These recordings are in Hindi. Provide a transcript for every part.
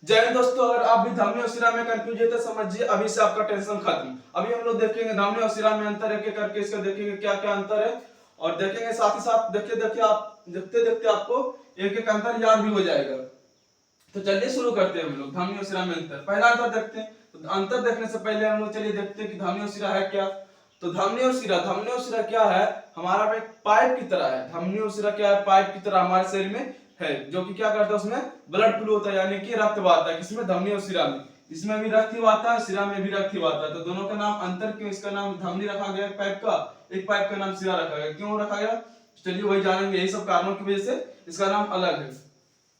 जय हिंद दोस्तों, अगर आप भी धमनी और शिरा में कंफ्यूज है तो समझिए अभी से आपका टेंशन खत्म। अभी हम लोग देखेंगे धमनी और शिरा में अंतर है करके, इसका देखेंगे क्या क्या अंतर है और देखेंगे साथ ही साथ देखिए आप देखते देखते आपको एक एक अंतर याद भी हो जाएगा। तो चलिए शुरू करते हैं हम लोग धमनी और शिरा में अंतर। पहला अंतर देखते हैं। तो अंतर देखने से पहले हम लोग चलिए देखते हैं कि धमनी और शिरा है क्या। तो धमनी और शिरा क्या है, हमारा एक पाइप की तरह है। धमनी और शिरा क्या है, पाइप की तरह हमारे शरीर में है, जो कि क्या करता है, उसमें ब्लड फ्लो होता है, यानी कि रक्त बहता है। किसमें, धमनी और शिरा में। इसमें भी रक्त ही बहता है, शिरा में भी रक्त ही बहता है। तो दोनों का नाम अंतर क्यों, इसका नाम धमनी रखा गया पाइप का, एक पाइप का नाम शिरा रखा गया। क्यों रखा गया, चलिए वही जानेंगे। यही सब कारणों की वजह से इसका नाम अलग है।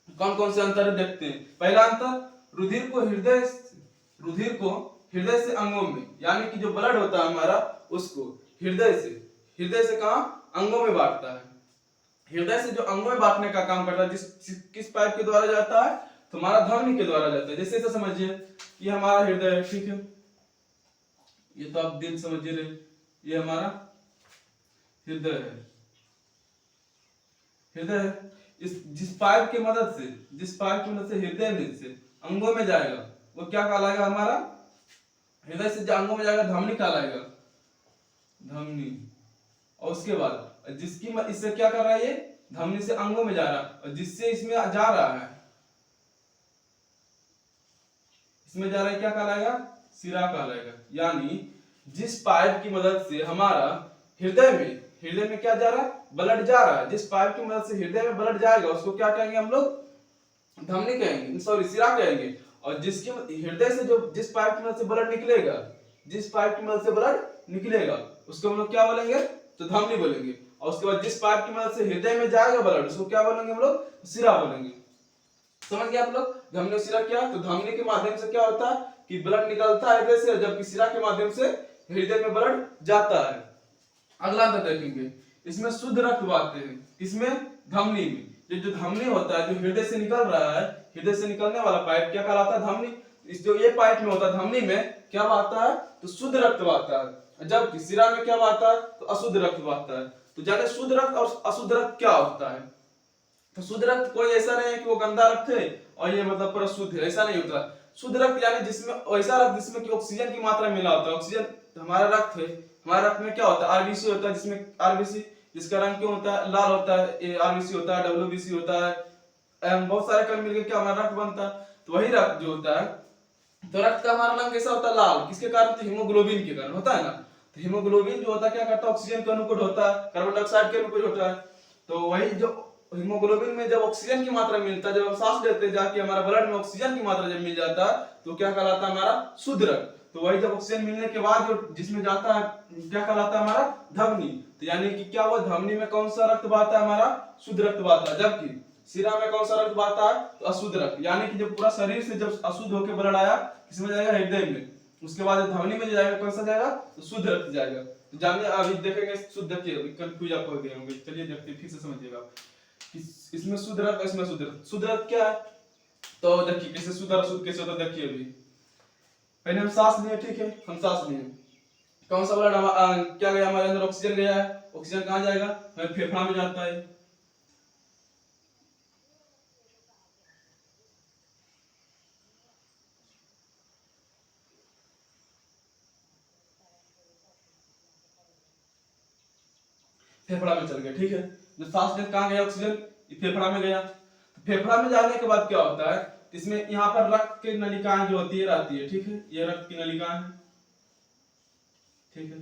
कौन कौन से अंतर देखते हैं। पहला अंतर, रुधिर को हृदय से अंगों में, यानी कि जो ब्लड होता है हमारा, उसको हृदय से कहां, अंगों में बांटता है। हृदय से जो अंगों में बांटने का काम करता है, किस पाइप के द्वारा जाता है, तो हमारा धमनी के द्वारा जाता है। जैसे ऐसे समझिए, ये हमारा हृदय है, ठीक है, ये तो आप दिल समझिए रहे, ये हमारा हृदय है। जिस पाइप की मदद से हृदय में से अंगों में जाएगा, वो क्या कहलाएगा, हमारा हृदय से जो अंगों में जाएगा धमनी कहलाएगा, धमनी। और उसके बाद जिसकी इससे क्या कर रहा है, ये धमनी से अंगों में जा रहा है, और जिससे इसमें जा रहा है, इसमें जा रहा है, क्या कहलाएगा, शिरा कहलाएगा। यानी जिस पाइप की मदद से हमारा हृदय में क्या जा रहा है, ब्लड जा रहा है। जिस पाइप की मदद से हृदय में ब्लड जाएगा उसको क्या कहेंगे हम लोग, धमनी कहेंगे, सॉरी शिरा कहेंगे। और जिसकी हृदय से जिस पाइप की मदद से ब्लड निकलेगा, उसको हम लोग क्या बोलेंगे, तो धमनी बोलेंगे। और उसके बाद जिस पाइप की मदद से हृदय में जाएगा ब्लड, उसको क्या बोलेंगे हम लोग, शिरा बोलेंगे। समझ गए आप लोग, धमनी और शिरा क्या। तो धमनी के माध्यम से क्या होता है कि ब्लड निकलता है हृदय से, जबकि शिरा के माध्यम से हृदय में ब्लड जाता है। अगला अंतर देखेंगे, इसमें शुद्ध रक्त बहते हैं, इसमें धमनी में। ये जो धमनी होता है, जो हृदय से निकल रहा है, हृदय से निकलने वाला पाइप क्या कहलाता है, धमनी। इस जो ये पाइप में होता है, धमनी में क्या बहता है, तो शुद्ध रक्त बहता है। जबकि शिरा में क्या बहता है, तो अशुद्ध रक्त बहता है। तो जाने शुद्ध रक्त और अशुद्ध रक्त क्या होता है। तो शुद्ध रक्त कोई ऐसा नहीं है कि वो गंदा रक्त है और ये मतलब पूरा शुद्ध है, ऐसा नहीं होता। शुद्ध रक्त यानी जिसमें ऐसा रक्त जिसमें कि ऑक्सीजन की मात्रा मिला होता है। ऑक्सीजन हमारा रक्त है, हमारे रक्त में क्या होता है, आरबीसी होता है, जिसमें आरबीसी, जिसका रंग क्यों होता है, लाल होता है, आरबीसी होता है, डब्ल्यूबीसी होता है, बहुत सारे कण मिलकर क्या हमारा रक्त बनता है। तो वही रक्त जो होता है, तो रक्त का हमारा रंग कैसा होता है, लाल। किसके कारण, तो हीमोग्लोबिन के कारण होता है ना। तो हीमोग्लोबिन जो होता है क्या करता है, ऑक्सीजन के अनुकूल होता है, कार्बन डाइऑक्साइड के अनुकूल होता है। तो वही जो हीमोग्लोबिन में जब ऑक्सीजन की मात्रा मिलता है, जब हम सांस लेते हैं, जाके हमारा ब्लड में ऑक्सीजन की मात्रा जब मिल जाता है, तो क्या कहलाता है, हमारा शुद्ध रक्त। तो वही जब ऑक्सीजन मिलने के बाद जो जिसमें जाता है, क्या कहलाता है, हमारा धमनी। तो यानी कि क्या हुआ, धमनी में कौन सा रक्त बहता है, हमारा शुद्ध रक्त बहता है। जबकि शिरा में कौन सा रक्त बहता है, तो अशुद्ध रक्त। यानी कि जब पूरा शरीर से जब अशुद्ध होकर ब्लड आया, किसमें जाएगा, हृदय में। उसके बाद धमनी में जाएगा, कौन सा जाएगा, तो शुद्ध रक्त जाएगा। तो जानिए, अभी देखेंगे शुद्ध, देखिए कंफ्यूज आप हो गए होंगे। चलिए देखते फिर से समझिएगा, इसमें शुद्ध रक्त, इसमें शुद्ध रक्त क्या है। तो देखिए कैसे शुद्ध और अशुद्ध कैसे होता है। देखिए अभी पहले हम सांस लिए, ठीक है, हम सांस लिए, कौन सा ब्लड क्या गया, हमारे अंदर ऑक्सीजन गया है। ऑक्सीजन कहाँ जाएगा, हमारे फेफड़ा में जाता है। फेफड़ा में चल गया, ठीक है। जो सांस ले कहाँ गया ऑक्सीजन, फेफड़ा में गया। तो फेफड़ा में जाने के बाद क्या होता है, इसमें यहाँ पर रक्त की नलिकाएं जो होती है रहती है, ठीक है, ये रक्त की नलिकाएं है, ठीक है।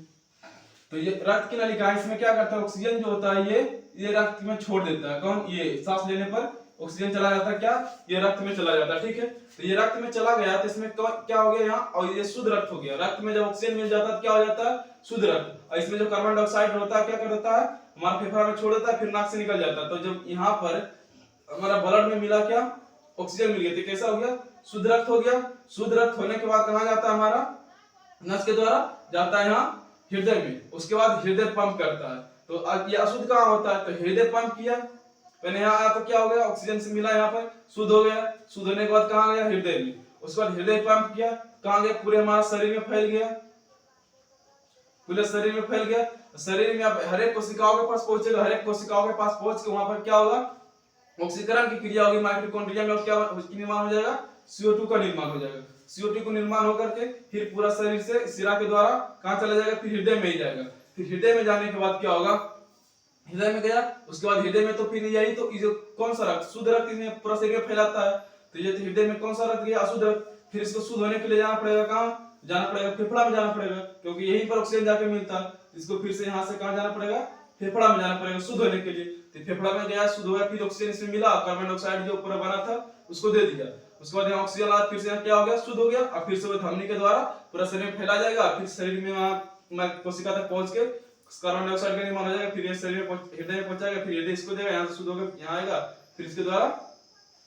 तो ये रक्त की नलिकाएं, इसमें क्या करता है, ऑक्सीजन जो होता है ये रक्त में छोड़ देता है। कौन, ये सांस लेने पर ऑक्सीजन चला जाता है, क्या, ये रक्त में चला जाता है, ठीक है। तो ये रक्त में चला गया, तो इसमें क्या हो गया यहाँ, और ये शुद्ध रक्त हो गया। रक्त में जब ऑक्सीजन मिल जाता है, क्या हो जाता है, शुद्ध रक्त। और इसमें जो कार्बन डाइऑक्साइड होता है, क्या कर देता है, हमारे फेफड़ा में छोड़ देता है, फिर नाक से निकल जाता है। तो जब यहाँ पर हमारा ब्लड में मिला क्या, ऑक्सीजन मिल गया, तो कैसा हो गया, शुद्ध रक्त हो गया। शुद्ध रक्त होने के बाद कहाँ जाता है, हमारा नस के द्वारा जाता है यहाँ हृदय में। उसके बाद हृदय पंप करता है। तो ये अशुद्ध कहाँ होता है, तो हृदय पंप किया, पहले यहाँ आया तो क्या हो गया, ऑक्सीजन से मिला, यहाँ पर शुद्ध हो गया। शुद्ध होने के बाद कहाँ गया, हृदय में। उसके बाद हृदय पंप किया, कहाँ गया, पूरे हमारा शरीर में फैल गया, पूरे शरीर में फैल गया। शरीर में आप हर एक कोशिकाओं के पास पहुंचेगा, हर एक कोशिकाओं के पास पहुंच के वहां पर क्या होगा, ऑक्सीकरण की क्रिया होगी। माइटोकॉन्ड्रिया में क्या उसकी निर्माण हो जाएगा, CO2 का निर्माण हो जाएगा। CO2 को निर्माण होकर के फिर पूरा शरीर से शिरा के द्वारा कहाँ चला जाएगा, फिर हृदय में ही जाएगा। फिर हृदय में जाने के बाद क्या होगा, हृदय में गया, उसके बाद हृदय में तो फिर यही तो ये जो कौन सा रक्त, शुद्ध रक्त इसमें पूरा शरीर में फैलाता है, तो ये हृदय में कौन सा रक्त गया, अशुद्ध रक्त। फिर इसको शुद्ध होने के लिए जाना पड़ेगा, कहाँ जाना पड़ेगा, फेफड़ा में जाना पड़ेगा, क्योंकि यहीं पर ऑक्सीजन जाके मिलता है। इसको फिर से यहाँ से कहाँ जाना पड़ेगा, फेफड़ा में जाना पड़ेगा शुद्ध होने के लिए। तो फेफड़ा में गया, शुद्ध हो गया, फिर ऑक्सीजन इसमें मिला, कार्बन डाइऑक्साइड जो पूरा बना था उसको दे दिया। उसके बाद यहाँ ऑक्सीजन आया, फिर से यहाँ क्या हो गया, शुद्ध हो गया। अब फिर से वो धमनी के द्वारा पूरा शरीर में फैला जाएगा, फिर शरीर में वहाँ कोशिका तक पहुंच के कार्बन डाइऑक्साइड का निर्माण हो जाएगा, फिर ये शरीर में हृदय में पहुंचाएगा, फिर हृदय इसको देगा, यहाँ से शुद्ध होकर यहाँ आएगा, फिर इसके द्वारा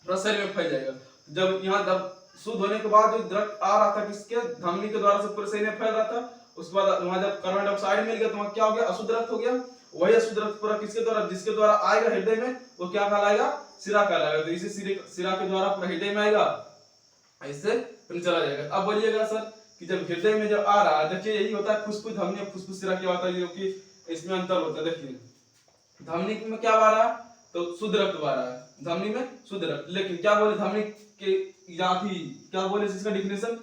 पूरा शरीर में फैल जाएगा। जब यहाँ शुद्ध होने के बाद जो रक्त आ रहा था किसके, धमनी के द्वारा से पूरे शरीर में फैल रहा था, उसके बाद वहां जब कार्बन डाइऑक्साइड मिल गया तो वहां क्या हो गया, अशुद्ध रक्त हो गया। वही अशुद्ध रक्त पूरा किसके द्वारा, जिसके द्वारा आएगा हृदय में, वो क्या कहलाएगा, शिरा कहलाएगा। तो इसी शिरा के द्वारा पूरा हृदय में आएगा, ऐसे फिर चला जाएगा। अब बोलिएगा सर कि जब हृदय में जब आ रहा है, देखिए यही होता है फुसफुस धमनी, फुसफुस शिरा क्या होता है, जो कि इसमें अंतर होता है। देखिए धमनी में क्या बह रहा है, तो शुद्ध रक्त बह रहा है, धमनी में शुद्ध रक्त। लेकिन क्या बोले धमनी के क्या बोले इसका डिफिनेशन,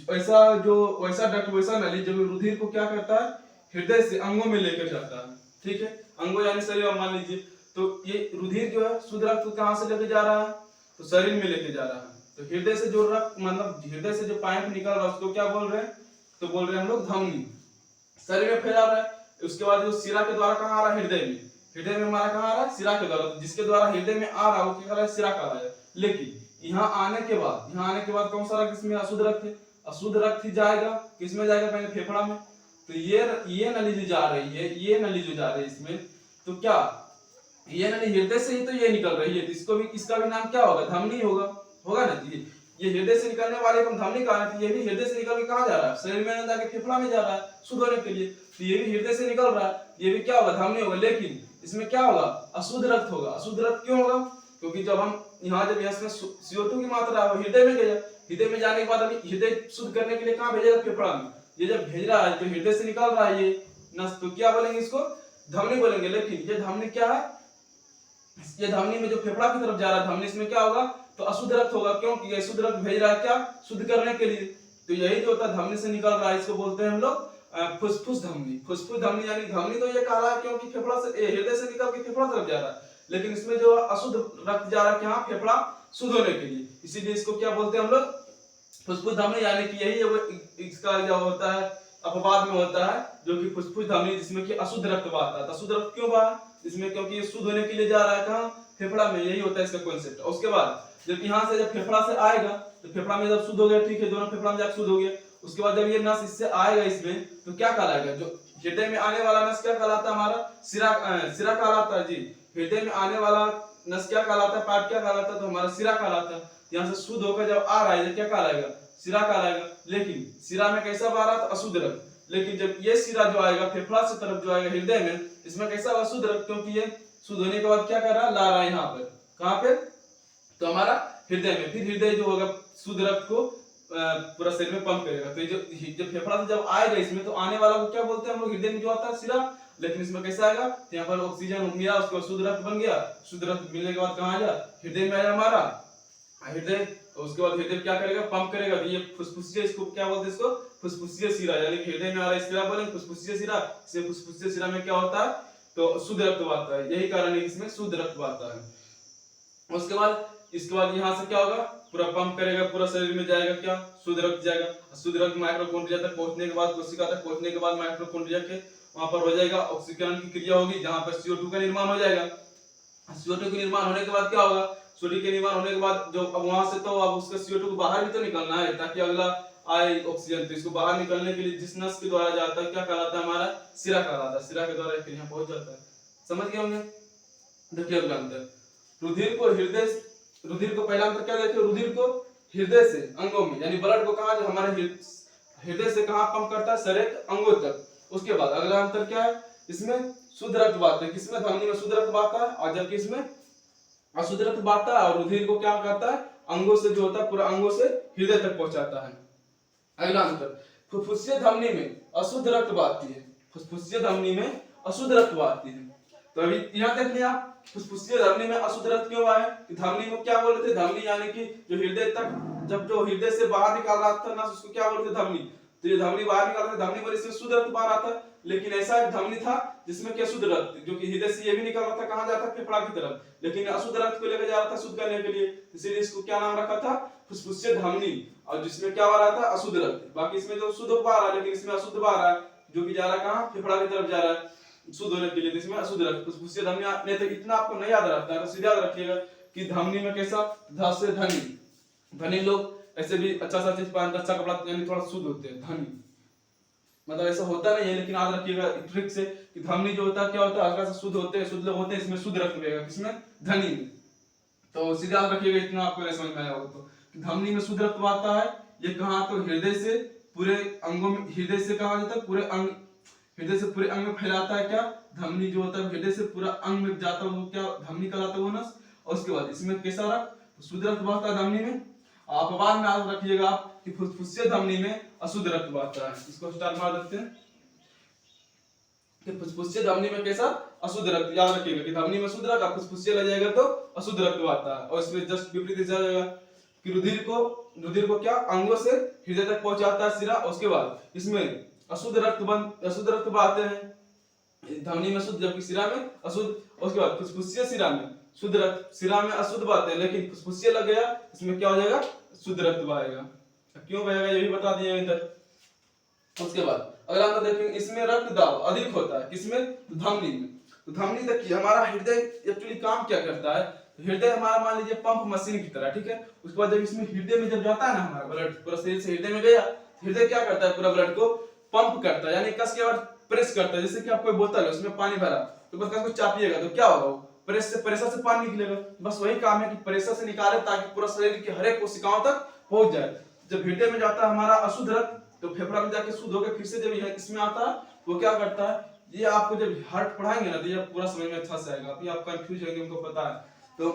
वैसा डक्ट, वैसा नली जो रुधिर को क्या करता है, हृदय से अंगों में लेकर जाता है। ठीक है, अंगों यानी शरीर, मान लीजिए तो ये रुधिर जो है शुद्ध रक्त को कहां से लेके जा रहा है, तो शरीर में लेके जा रहा है। तो हृदय से जो रक्त, मतलब हृदय से जो पाइप निकल रहा है उसको क्या बोल रहे हैं, तो बोल रहे हैं हम लोग धमनी। शरीर में फैला रहा है, उसके बाद जो शिरा के द्वारा कहाँ आ रहा है, हृदय में। हृदय में हमारा कहाँ आ रहा है, शिरा के द्वारा, जिसके द्वारा हृदय में आ रहा है वो क्या कहलाएगा, शिरा कहलाएगा। लेकिन यहाँ आने के बाद कौन सा रक्त इसमें, अशुद्ध रक्त है, अशुद्ध रक्त ही जाएगा किसमें, जाएगा पहले फेफड़ा में। तो ये नली जो जा रही है, ये नली जो जा रही है इसमें, तो क्या ये नली हृदय से ही तो ये निकल रही है, तो इसको भी, इसका भी नाम क्या होगा, धमनी होगा ना जी। ये हृदय से निकलने वाले को धमनी कहा है, तो ये भी हृदय से निकल के कहाँ जा रहा है, शरीर में जाके फेफड़ा में जा रहा है शुद्ध होने के लिए। तो ये भी हृदय से निकल रहा है, ये भी क्या होगा, धमनी होगा। लेकिन इसमें क्या होगा, अशुद्ध रक्त होगा। अशुद्ध रक्त क्यों होगा, क्योंकि जब हम जब इसमें CO2 की मात्रा है वो हृदय में गया, हृदय में जाने के बाद अभी हृदय शुद्ध करने के लिए कहाँ भेजेगा, फेफड़ा में। ये जब भेज रहा है, जो हृदय से निकल रहा है ये नस, तो क्या बोलेंगे, इसको धमनी बोलेंगे। लेकिन ये धमनी क्या है, ये धमनी में जो फेफड़ा की तरफ जा रहा है धमनी, इसमें क्या होगा, तो अशुद्ध रक्त होगा, क्योंकि ये शुद्ध रक्त भेज रहा है क्या, शुद्ध करने के लिए। तो यही जो होता है धमनी से निकल रहा है, इसको बोलते हैं हम लोग फुसफुस धमनी। फुसफुस धमनी यानी धमनी तो ये कह रहा है क्योंकि फेफड़ा से, हृदय से निकल के फेफड़ा तरफ जा रहा है, लेकिन इसमें जो अशुद्ध रक्त जा रहा है यहाँ फेफड़ा शुद्ध होने के लिए, इसीलिए इसको क्या बोलते हैं हम लोग, फुसफुस धमनी। यानी कि यही इसका जो होता है अपवाद में होता है, जो कि फुसफुस धमनी, जिसमें कि अशुद्ध रक्त बहता है। अशुद्ध रक्त क्यों बहा इसमें, क्योंकि ये शुद्ध होने के लिए जा रहा है कहाँ, फेफड़ा में। यही होता है इसका कॉन्सेप्ट। उसके बाद जब यहाँ से जब फेफड़ा से आएगा, तो फेफड़ा में जब शुद्ध हो गया, ठीक है, दोनों फेफड़ा में जाकर शुद्ध हो गया। उसके बाद जब ये नस इससे आएगा इसमें, तो क्या कहलाएगा, जो हृदय में आने वाला नस क्या कहलाता है, हमारा शिरा कहलाता है जी। हृदय में आने वाला नस क्या कहलाता है, पाइप क्या कहलाता है, तो हमारा शिरा कहलाता है। यहाँ से शुद्ध होकर जब आ रहा है, क्या कहलाएगा, शिरा कहलाएगा। लेकिन शिरा में कैसा बह रहा था, अशुद्ध रक्त। लेकिन जब ये शिरा जो आएगा फेफड़ा से तरफ जो आएगा हृदय में, इसमें कैसा होगा, शुद्ध रक्त, क्योंकि ये शुद्ध होने के बाद क्या कर रहा है, ला रहा है यहाँ पर, कहाँ पे, तो हमारा हृदय में। फिर हृदय जो होगा शुद्ध रक्त को पूरा शरीर में पंप करेगा। तो जब फेफड़ा से जब आएगा इसमें, तो आने वाला को क्या बोलते हैं हम लोग, हृदय में जो आता है शिरा। लेकिन इसमें कैसा आएगा, तो यहाँ पर ऑक्सीजन मिला, उसको शुद्ध रक्त बन गया। शुद्ध रक्त मिलने के बाद कहाँ आ गया, हृदय में आया हमारा हृदय। उसके बाद हृदय क्या करेगा, पंप करेगा। तो ये फुसफुसिया, इसको क्या बोलते हैं, इसको फुसफुसिया शिरा, यानी कि हृदय में आ रहा है शिरा बोलेंगे फुसफुसिया शिरा। इससे फुसफुसिया शिरा में क्या होता है, तो शुद्ध रक्त बहता है। यही कारण है इसमें शुद्ध रक्त बहता है। उसके बाद इसके बाद यहाँ से क्या होगा, पूरा पंप करेगा, पूरा शरीर में जाएगा क्या, शुद्ध रक्त जाएगा। शुद्ध रक्त माइटोकॉन्ड्रिया तक पहुंचने के बाद, कोशिका तक पहुंचने के बाद माइटोकॉन्ड्रिया के वहां पर हो जाएगा ऑक्सीकरण की क्रिया होगी, जहां पर CO2 का निर्माण हो जाएगा। CO2 के निर्माण होने के बाद क्या होगा, CO2 के निर्माण होने के बाद जो अब वहां से, तो अब उसका CO2 को बाहर भी तो निकलना है, ताकि अगला आए ऑक्सीजन। तो इसको बाहर निकलने के लिए जिस नस के द्वारा जाता है, क्या कहलाता है, हमारा शिरा कहलाता है। शिरा के द्वारा यहाँ पहुंच जाता है। समझ गए होंगे। देखिए अगला अंतर, रुधिर को पहला अंतर क्या देखिए, रुधिर को हृदय से अंगों में, यानी ब्लड को कहाँ, हमारे हृदय से कहाँ पंप करता है, शरीर अंगों तक। उसके बाद अगला अंतर क्या है, इसमें शुद्ध रक्त बहता है, किसमें, धमनी में शुद्ध रक्त बहता है, और जबकि इसमें अशुद्ध रक्त बहता है। और रुधिर को क्या करता है, अंगों से जो होता है पूरा अंगों से हृदय तक पहुंचाता है। अगला अंतर, फुफ्फुसीय धमनी में अशुद्ध रक्त बहती है, फुफ्फुसीय धमनी में अशुद्ध रक्त बहती है। तो अभी यहाँ देख लिया आप, फुसफुसिया धमनी में अशुद्ध रक्त क्यों आए? कि धमनी को क्या बोलते थे? धमनी यानी कि जो हृदय तक, जब जो हृदय से बाहर निकाल रहा था ना, उसको क्या बोलते थे? धमनी। तो ये धमनी बाहर निकाल रहा था, धमनी बोले इसमें शुद्ध रक्त बाहर आता। लेकिन ऐसा एक धमनी था जिसमें क्या शुद्ध रक्त, जो कि हृदय से ये भी निकल रहा था, कहां जाता? फेफड़ा की तरफ, लेकिन अशुद्ध रक्त को लेकर जा रहा था शुद्ध करने के लिए, इसीलिए इसको क्या नाम रखा था? फुसफुसिया धमनी। और जिसमें क्या हो रहा था? अशुद्ध रक्त। बाकी इसमें जो शुद्ध बह रहा है, लेकिन इसमें अशुद्ध बह रहा है, जो कि जा रहा है कहां? फेफड़ा की तरफ जा रहा है शुद्ध होने के लिए, तो इसमें अशुद्ध रक्त। फुसफुसिया धमनी। नहीं तो इतना आपको नहीं याद रहता है, तो सीधा याद रखिएगा कि धमनी में कैसा? ध से धनी। धनी लोग ऐसे भी अच्छा सा चीज पहनते, अच्छा कपड़ा, यानी थोड़ा शुद्ध होते हैं। धनी मतलब ऐसा होता नहीं है, लेकिन याद रखिएगा ट्रिक से कि धमनी जो होता है क्या होता है? हल्का सा शुद्ध होते हैं, शुद्ध लोग होते हैं, इसमें शुद्ध रक्त बहेगा। किसमें? धनी में। तो सीधा याद रखिएगा, इतना आपको नहीं समझ में आया होगा तो, कि धमनी में शुद्ध रक्त बहता है। ये कहां? तो हृदय से पूरे अंगों में, हृदय से कहा जाता है पूरे अंग, हृदय से पूरे अंग में फैलाता है क्या? धमनी जो होता है हृदय से पूरा अंग में जाता है, वो क्या धमनी कहलाता है, वो नस। और उसके बाद इसमें कैसा रक्त? शुद्ध रक्त बहता है धमनी में। आप बाद में याद रखिएगा आप कि फुसफुसिया धमनी में अशुद्ध रक्त बहता है। इसको स्टार मार देते हैं कि फुसफुसिया धमनी में कैसा? अशुद्ध रक्त। याद रखिएगा कि धमनी में शुद्ध रक्त, फुसफुसिया लग जाएगा तो अशुद्ध रक्त बहता है। और इसमें जस्ट विपरीत जाएगा कि रुधिर को क्या? अंगों से हृदय तक पहुंचाता है सिरा। उसके बाद इसमें अशुद्ध रक्त बहाते हैं धमनी में शुद्ध, जबकि सिरा में अशुद्ध। उसके बाद फुसफुसिया सिरा में शुद्ध रक्त, सिरा में अशुद्ध बहाते हैं, लेकिन फुसफुसिया लग गया, इसमें क्या हो जाएगा? शुद्ध रक्त बहेगा। क्यों बहेगा ये भी बता दिए इधर। उसके बाद अगला अंतर देखेंगे, इसमें रक्त दाब अधिक होता है। किसमें? तो धमनी में। तो धमनी देखिए, हमारा हृदय एक्चुअली काम क्या करता है? हृदय हमारा मान लीजिए पंप मशीन की तरह, ठीक है। उसके बाद जब इसमें हृदय में जब जाता है ना हमारा ब्लड, पूरा शरीर से हृदय में गया, हृदय क्या करता है? पूरा ब्लड को पंप करता है, यानी कस के बाद प्रेस करता है। जैसे कि आप कोई बोतल है, उसमें पानी भरा, तो बस कस को चापिएगा तो क्या होगा? प्रेशर से पानी निकलेगा। बस वही काम है कि प्रेशर से निकाले ताकि पूरा शरीर के हर एक कोशिकाओं तक पहुंच जाए। जब हृदय में जाता है हमारा अशुद्ध रक्त, तो फेफड़ा में जाके शुद्ध होकर फिर से जब इसमें आता है, तो क्या करता है? ये आपको जब हार्ट पढ़ाएंगे ना, तो ये पूरा समझ में अच्छा से आएगा। अभी आप कंफ्यूज होंगे, उनको पता है। तो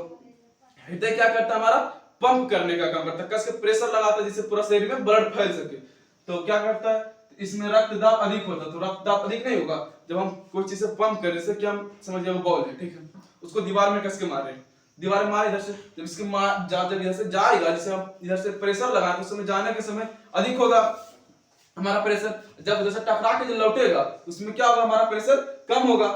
हृदय क्या करता है? हमारा पंप करने का काम करता है, कस के प्रेशर लगाता है जिससे पूरा शरीर में ब्लड फैल सके। तो क्या करता है? इसमें रक्तदाब अधिक होता है। तो रक्तदाब अधिक नहीं होगा जब हम कोई चीज से पंप करें, जैसे कि हम समझिए वो बॉल है, ठीक है, उसको दीवार में कस के मारे, दीवार में मारे इधर से, जब इसके जब इधर से जाएगा, जैसे हम इधर से प्रेशर लगाए, तो उस समय जाने के समय अधिक होगा हमारा प्रेशर। जब उधर से टकरा के जो लौटेगा, उसमें क्या होगा? हमारा प्रेशर कम होगा।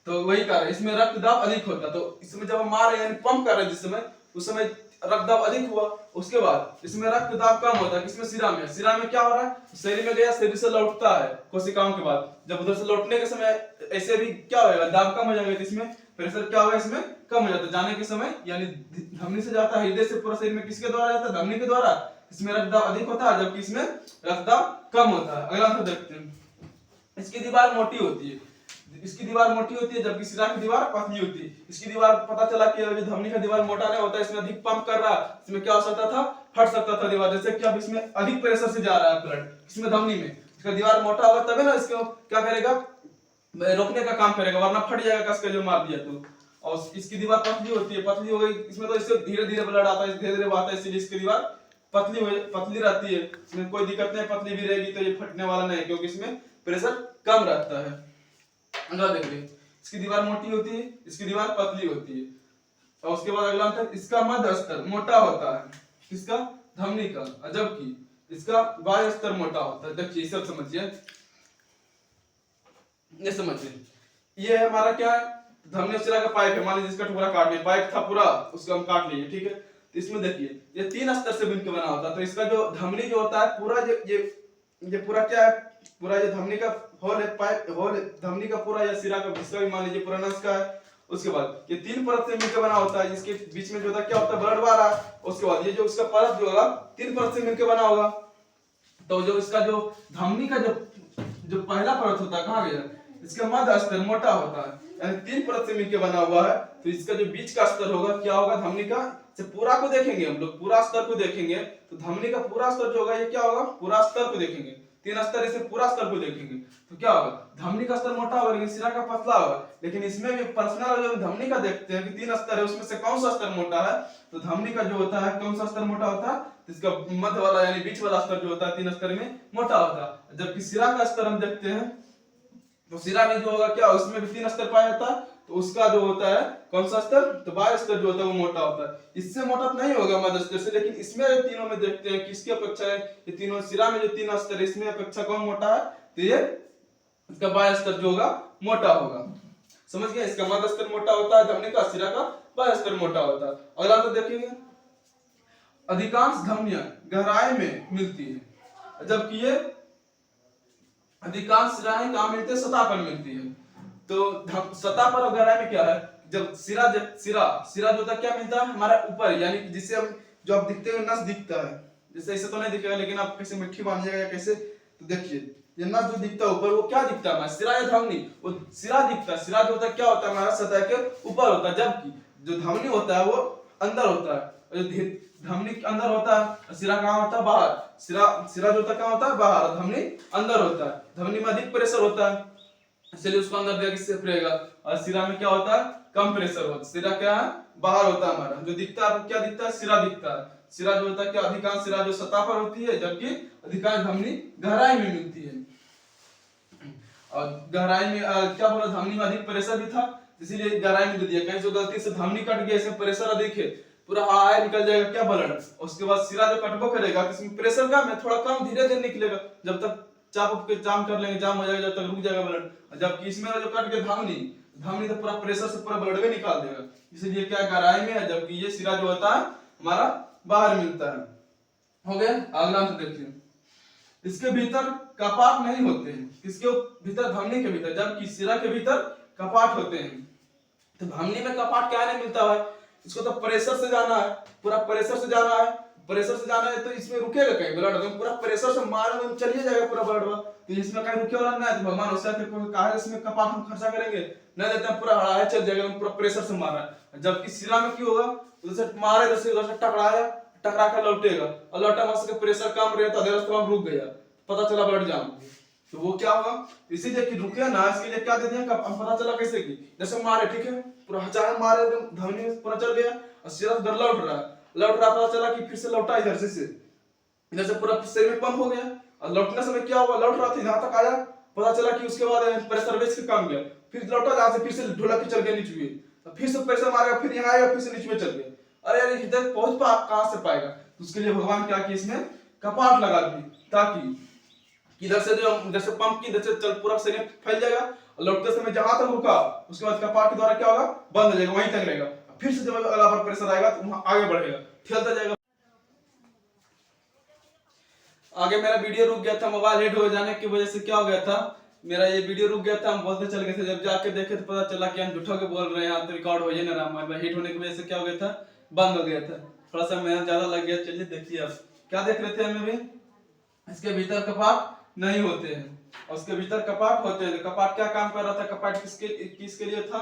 तो वही कारण है, इसमें रक्तदाब अधिक होता है। तो इसमें जब हम मार रहे हैं यानी पंप कर रहे हैं जिस समय, उस समय रक्तदाब अधिक हुआ। उसके बाद इसमें रक्तदाब कम होता है। किसमें? सिरा में। सिरा में क्या हो रहा है? शरीर में गया, शरीर से लौटता है कोशिकाओं के बाद, जब उधर से लौटने के समय ऐसे भी क्या होगा? दाब कम हो जाएगा, तो इसमें प्रेशर क्या होगा? इसमें कम हो जाता है जाने के समय, यानी धमनी से जाता है हृदय से पूरा शरीर में, किसके द्वारा जाता है? धमनी के द्वारा। इसमें रक्तदाब अधिक होता है, जबकि इसमें रक्तदाब कम होता है। अगला अंतर देखते हैं, इसकी दीवार मोटी होती है, इसकी दीवार मोटी होती है, जबकि सिरा की दीवार पतली होती है। इसकी दीवार पता चला कि जो धमनी का दीवार मोटा नहीं होता, इसमें अधिक पंप कर रहा है, इसमें क्या हो सकता था? फट सकता था दीवार। जैसे कि अब इसमें अधिक प्रेशर से जा रहा है ब्लड, इसमें धमनी में, इसका दीवार मोटा होगा तभी ना इसको क्या करेगा? रोकने का काम करेगा, वरना फट जाएगा कस के जो मार दिया तो। और इसकी दीवार पतली होती है, पतली हो गई, इसमें तो इससे धीरे धीरे ब्लड आता है, धीरे धीरे आता है, इसलिए इसकी दीवार पतली रहती है। इसमें कोई दिक्कत नहीं, पतली भी रहेगी तो ये फटने वाला नहीं, क्योंकि इसमें प्रेशर कम रहता है। अगला देखिए, इसकी दीवार मोटी होती है, इसकी दीवार पतली होती है। और उसके बाद अगला अंतर, इसका मध्य स्तर मोटा होता है, किसका? धमनी का, जबकि इसका बाह्य स्तर मोटा होता है। देखिए सब समझिए, ये समझिए, ये हमारा क्या है? धमनी और सिरा का पाइप है। मान लीजिए इसका टुकड़ा काट लिया, पाइप था पूरा, उसको हम काट लिए, ठीक है। तो इसमें देखिए ये 3 स्तर से मिलकर बना होता है। तो इसका जो धमनी जो होता है पूरा, ये पूरा क्या है? पूरा ये धमनी का होल है, पाइप होल है, धमनी का पूरा या सिरा का हिस्सा भी मान लीजिए पूरा नस का है। उसके बाद ये 3 परत से मिलकर बना होता है, जिसके बीच में जो होता है क्या होता है? ब्लड बार। उसके बाद ये जो उसका परत जो होगा 3 परत से मिलकर बना होगा। तो जो इसका जो धमनी का जो पहला परत होता है कहाँ गया? इसका मध्य स्तर मोटा होता है, यानी 3 परत से मिलकर बना हुआ है। तो इसका जो बीच का स्तर होगा क्या होगा? धमनी का से पूरा को देखेंगे हम लोग, पूरा स्तर को देखेंगे, तो धमनी का पूरा स्तर जो होगा ये क्या होगा? पूरा स्तर को देखेंगे, 3 स्तर इसे पूरा स्तर को देखेंगे तो क्या होगा? धमनी का स्तर मोटा होगा, लेकिन सिरा का पतला होगा। लेकिन इसमें भी पर्सनल जो धमनी का देखते हैं कि 3 स्तर है, उसमें से कौन सा स्तर मोटा है? तो धमनी का जो होता है कौन सा स्तर मोटा होता है? इसका मध्य वाला यानी बीच वाला स्तर जो होता है 3 स्तर में मोटा होता है। जबकि सिरा का स्तर हम देखते हैं, तो सिरा में जो होगा क्या? उसमें भी 3 स्तर पाया जाता है। तो उसका जो होता है कौन सा स्तर, तो बाह्य स्तर जो होता है वो मोटा होता है। इससे मोटा तो नहीं होगा मध्य स्तर से, लेकिन इसमें तीनों में देखते हैं किसकी अपेक्षा है, ये तीनों सिरा में जो तीन स्तर है इसमें अपेक्षा कौन मोटा है, तो ये इसका बाह्य स्तर जो होगा मोटा होगा। समझ गए, इसका मध्य स्तर मोटा होता है, धमनी का, सिरा का बाह्य स्तर मोटा होता है। अगला तो देखेंगे, अधिकांश धमनियां गहराई में मिलती है, जबकि ये अधिकांश सिराएं कहाँ मिलती है, सतह पर मिलती है। तो सतह पर और गहराई में क्या है, जब सिरा जो होता है क्या मिलता है हमारा ऊपर, यानी जिससे हम जो आप दिखते हैं नस दिखता है, जैसे ऐसे तो नहीं दिखेगा लेकिन आप कैसे मिट्टी बांधिएगा या कैसे, तो देखिए ये नस जो दिखता है ऊपर वो क्या दिखता है हमारा, सिरा या धमनी, वो सिरा दिखता है। सिरा जो होता है क्या होता है हमारा सतह के ऊपर होता है, जबकि जो धमनी होता है वो अंदर होता है। जो धमनी के अंदर होता है, सिरा कहाँ होता है बाहर, सिरा जो होता है कहाँ होता है बाहर, धमनी अंदर होता है। धमनी में अधिक प्रेशर होता है इसलिए उसको अंदर देके सेफ रहेगा, और सिरा में क्या होता है कम प्रेशर होता है। सिरा क्या है बाहर होता है हमारा, जो दिखता है क्या दिखता है, सिरा दिखता है। सिरा जो होता है क्या, अधिकांश सिरा जो सतह पर होती है, जबकि अधिकांश धमनी गहराई में मिलती है। और गहराई में क्या बोला, धमनी में अधिक प्रेशर भी था इसीलिए गहराई में दे दिया। कहीं जो गलती से धमनी कट गया, इसमें प्रेशर अधिक है, पूरा हाई निकल जाएगा क्या ब्लड। उसके बाद सिरा जो कटबो करेगा इसमें प्रेशर कम है, थोड़ा कम धीरे धीरे निकलेगा, जब तक चाप के जाम कर लेंगे, जाम हो जाएगा जब तक रुक जाएगा ब्लड। जबकि इसमें जो कट के धमनी तो पूरा प्रेशर से पूरा ब्लड में निकाल देगा, इसलिए क्या गहराई में है, जबकि ये सिरा जो होता है हमारा बाहर मिलता है। हो गया, अगला हम देखिए, इसके भीतर कपाट नहीं होते हैं, किसके भीतर, धमनी के भीतर, जबकि सिरा के भीतर कपाट होते हैं। तो धमनी में कपाट क्या नहीं मिलता है, इसको तो प्रेशर से जाना है, पूरा प्रेशर से जाना है, प्रेशर से जाना है तो इसमें रुकेगा कहीं ब्लड, पूरा प्रेशर से मारने में चलिए जाएगा पूरा ब्लड, तो इसमें कहीं रुके वाला नहीं है। तो भगवान उससे कहा इसमें कपाट हम खर्चा करेंगे नहीं देते हैं, पूरा हड़ाया चल जाएगा, पूरा प्रेशर से मार रहा है। जबकि सिरा में क्यों होगा, उधर से मारे उधर से टकराया, टकरा कर लौटेगा, और लौटा वहां से प्रेशर कम रहता है, तो रुक गया, पता चला ब्लड जाम, तो वो क्या होगा, इसीलिए कि रुके ना, इसके लिए क्या दे दिया, पता चला कैसे कि जैसे मारे, ठीक है पूरा हचाए मारे, धमनी में पूरा चल गया, और सिरा उधर लौट रहा, पता चला कि फिर से लौटा इधर से इधर से पूरा शरीर में पंप हो गया, और लौटने समय क्या हुआ, लौट रहा था यहाँ तक आया, पता चला कि उसके बाद प्रेशर बेच के कम गया, फिर लौटा जहाँ से फिर से ढोलक के चल गया नीचे, तो फिर से प्रेशर मारेगा, फिर यहाँ आएगा, फिर से नीचे में चल गया। अरे यार इधर पहुंच पा कहाँ से पाएगा, तो उसके लिए भगवान क्या कि इसमें कपाट लगा दी, ताकि इधर से जो इधर से पंप की इधर से चल पूरा शरीर फैल जाएगा, और लौटते समय जहां तक रुका उसके बाद कपाट के द्वारा क्या होगा, बंद हो जाएगा, वहीं तक रहेगा, फिर से जब अगला बार प्रेशर आएगा तो वहां आगे बढ़ेगा, फैलता जाएगा। आगे मेरा वीडियो रुक गया था, मोबाइल हीट हो जाने की वजह से क्या हो गया था, मेरा ये वीडियो रुक गया था, हम बोलते चल गए थे, जब जाके देखे तो पता चला कि हम झूठा के बोल रहे हैं, तो रिकॉर्ड हो ही नहीं रहा, हीट होने की वजह से क्या हो गया था, बंद हो गया था, थोड़ा सा मेहनत ज्यादा लग गया। चलिए देखिए अब क्या देख रहे थे हमें भी, इसके भीतर कपाट नहीं होते हैं, और उसके भीतर कपाट होते हैं। कपाट क्या काम कर रहा था, कपाट किसके लिए था,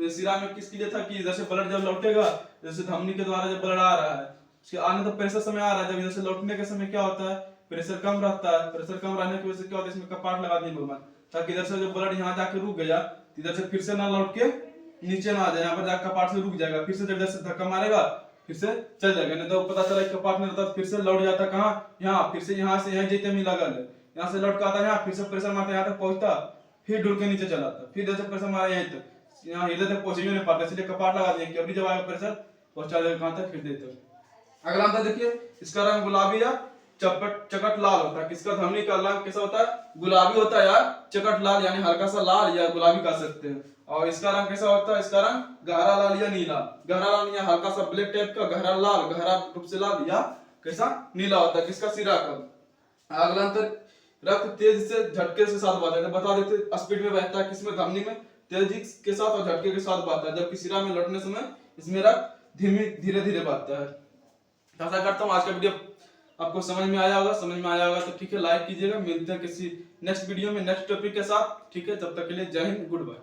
सिरा में किसके लिए था, कि जैसे ब्लड जब लौटेगा, जैसे धमनी के द्वारा जब ब्लड आ रहा है, उसके आने तो प्रेशर समय आ रहा है, जब इधर से लौटने के समय क्या होता है, प्रेशर कम रहता है, प्रेशर कम रहने की वजह से क्या होता है, इसमें कपाट लगा दिए भगवान, ताकि इधर से जब ब्लड यहाँ जाके रुक गया, इधर से फिर से ना लौट के नीचे ना आ जाए, यहाँ पर जाकर कपाट से रुक जाएगा, फिर से जब इधर से धक्का मारेगा फिर से चल जाएगा, नहीं तो पता चला कपाट में रहता फिर से लौट जाता कहाँ, यहाँ, फिर से यहाँ से यहाँ जीते में लगा ले, यहाँ से लौट के आता यहाँ, फिर से प्रेशर मारता यहाँ तक पहुंचता, फिर ढुल के नीचे चला आता, फिर जैसे प्रेशर मारा यहीं तक, यहाँ हृदय तक पहुंच ही नहीं पाता, इसलिए कपाट लगा दिए कि अभी जब आएगा प्रेशर पहुंचा देगा कहाँ तक, हृदय तक। अगला आंसर देखिए, इसका रंग गुलाबी या चकट लाल होता है, किसका, धमनी का रंग कैसा होता है, गुलाबी होता है या चकट लाल, यानी हल्का सा लाल या गुलाबी कह सकते हैं। और इसका रंग कैसा होता है, इसका रंग गहरा लाल या नीला, गहरा लाल या हल्का सा ब्लैक टाइप का, गहरा लाल, गहरा रूप से लाल या कैसा नीला होता है, किसका, सिरा का। अगला अंतर, रक्त तेज से झटके के साथ बहता है, बता देते स्पीड में बहता है, किसमें, धमनी में तेजी के साथ और झटके के साथ बहता है, जबकि सिरा में लौटने समय इसमें रक्त धीरे धीरे बहता है। आशा करता हूँ आज का वीडियो आपको समझ में आया होगा, तो ठीक है लाइक कीजिएगा, मिलते हैं किसी नेक्स्ट वीडियो में नेक्स्ट टॉपिक के साथ, ठीक है, तब तक के लिए जय हिंद, गुड बाय।